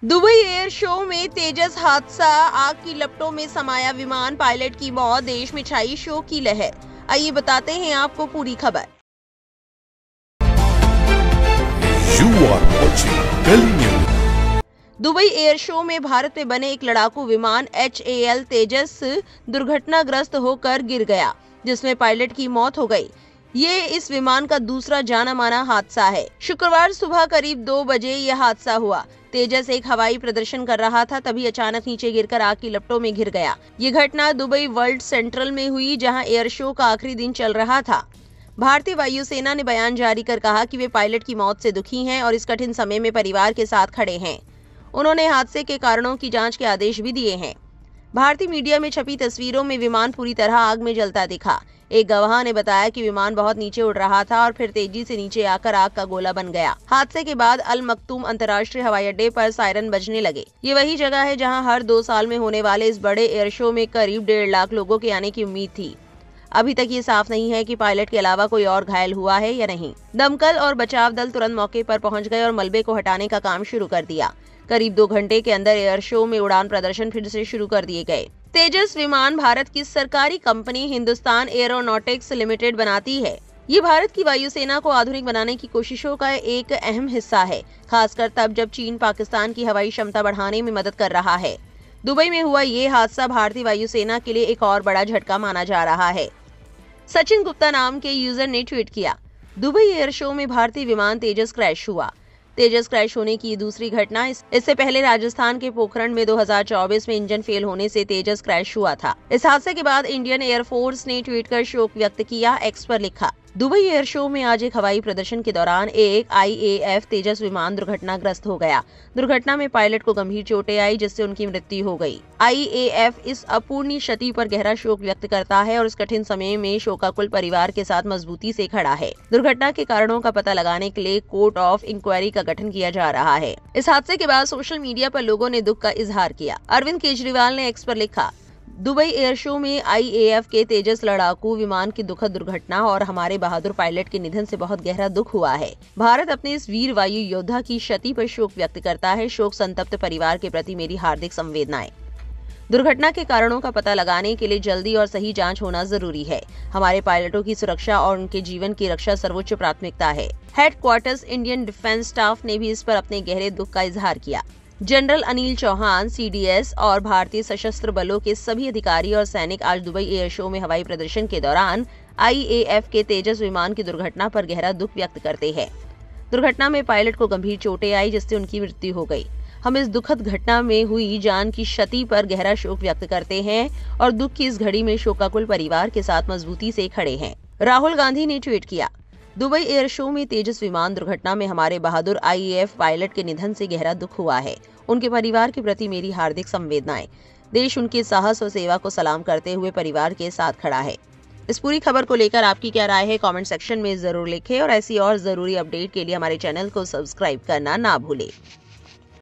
Dubai air show में तेजस हादसा, आग की लपटों में समाया विमान, पायलट की मौत, देश में छाई शोक की लहर। आइए बताते हैं आपको पूरी खबर। You are watching Kali News। Dubai air show में भारत में बने एक लड़ाकू विमान HAL तेजस दुर्घटनाग्रस्त होकर गिर गया, जिसमें पायलट की मौत हो गई। ये इस विमान का दूसरा जाना माना हादसा है। शुक्रवार सुबह करीब 2 बजे यह हादसा हुआ। तेजस एक हवाई प्रदर्शन कर रहा था, तभी अचानक नीचे गिरकर आग की लपटों में घिर गया। ये घटना दुबई वर्ल्ड सेंट्रल में हुई, जहां एयर शो का आखिरी दिन चल रहा था। भारतीय वायुसेना ने बयान जारी कर कहा कि वे पायलट की मौत से दुखी हैं और इस कठिन समय में परिवार के साथ खड़े हैं। उन्होंने हादसे के कारणों की जांच के आदेश भी दिए हैं। भारतीय मीडिया में छपी तस्वीरों में विमान पूरी तरह आग में जलता दिखा। एक गवाह ने बताया कि विमान बहुत नीचे उड़ रहा था और फिर तेजी से नीचे आकर आग का गोला बन गया। हादसे के बाद अल मक्तूम अंतर्राष्ट्रीय हवाई अड्डे पर सायरन बजने लगे। ये वही जगह है जहां हर 2 साल में होने वाले इस बड़े एयर शो में करीब 1.5 लाख लोगों के आने की उम्मीद थी। अभी तक ये साफ नहीं है कि पायलट के अलावा कोई और घायल हुआ है या नहीं। दमकल और बचाव दल तुरंत मौके पर पहुंच गए और मलबे को हटाने का काम शुरू कर दिया। करीब 2 घंटे के अंदर एयर शो में उड़ान प्रदर्शन फिर से शुरू कर दिए गए। तेजस विमान भारत की सरकारी कंपनी हिंदुस्तान एरोनॉटिक्स लिमिटेड बनाती है। ये भारत की वायुसेना को आधुनिक बनाने की कोशिशों का एक अहम हिस्सा है, खासकर तब जब चीन पाकिस्तान की हवाई क्षमता बढ़ाने में मदद कर रहा है। दुबई में हुआ ये हादसा भारतीय वायुसेना के लिए एक और बड़ा झटका माना जा रहा है। सचिन गुप्ता नाम के यूजर ने ट्वीट किया, दुबई एयर शो में भारतीय विमान तेजस क्रैश हुआ। तेजस क्रैश होने की दूसरी घटना इससे पहले राजस्थान के पोखरण में 2024 में इंजन फेल होने से तेजस क्रैश हुआ था। इस हादसे के बाद इंडियन एयरफोर्स ने ट्वीट कर शोक व्यक्त किया। एक्स पर लिखा, दुबई एयर शो में आज एक हवाई प्रदर्शन के दौरान एक IAF तेजस विमान दुर्घटनाग्रस्त हो गया। दुर्घटना में पायलट को गंभीर चोटें आई, जिससे उनकी मृत्यु हो गई। IAF इस अपूर्णीय क्षति पर गहरा शोक व्यक्त करता है और इस कठिन समय में शोकाकुल परिवार के साथ मजबूती से खड़ा है। दुर्घटना के कारणों का पता लगाने के लिए कोर्ट ऑफ इंक्वायरी का गठन किया जा रहा है। इस हादसे के बाद सोशल मीडिया पर लोगों ने दुख का इजहार किया। अरविंद केजरीवाल ने एक्स पर लिखा, दुबई एयर शो में IAF के तेजस लड़ाकू विमान की दुखद दुर्घटना और हमारे बहादुर पायलट के निधन से बहुत गहरा दुख हुआ है। भारत अपने इस वीर वायु योद्धा की क्षति पर शोक व्यक्त करता है। शोक संतप्त परिवार के प्रति मेरी हार्दिक संवेदनाएं। दुर्घटना के कारणों का पता लगाने के लिए जल्दी और सही जांच होना जरूरी है। हमारे पायलटों की सुरक्षा और उनके जीवन की रक्षा सर्वोच्च प्राथमिकता है। हेडक्वार्टर्स इंडियन डिफेंस स्टाफ ने भी इस पर अपने गहरे दुख का इजहार किया। जनरल अनिल चौहान, CDS और भारतीय सशस्त्र बलों के सभी अधिकारी और सैनिक आज दुबई एयर शो में हवाई प्रदर्शन के दौरान IAF के तेजस विमान की दुर्घटना पर गहरा दुख व्यक्त करते हैं। दुर्घटना में पायलट को गंभीर चोटें आई, जिससे उनकी मृत्यु हो गई। हम इस दुखद घटना में हुई जान की क्षति पर गहरा शोक व्यक्त करते हैं और दुख की इस घड़ी में शोकाकुल परिवार के साथ मजबूती से खड़े हैं। राहुल गांधी ने ट्वीट किया, दुबई एयर शो में तेजस विमान दुर्घटना में हमारे बहादुर IAF पायलट के निधन से गहरा दुख हुआ है। उनके परिवार के प्रति मेरी हार्दिक संवेदनाएं। देश उनके साहस और सेवा को सलाम करते हुए परिवार के साथ खड़ा है। इस पूरी खबर को लेकर आपकी क्या राय है, कमेंट सेक्शन में जरूर लिखें और ऐसी और जरूरी अपडेट के लिए हमारे चैनल को सब्सक्राइब करना ना भूलें।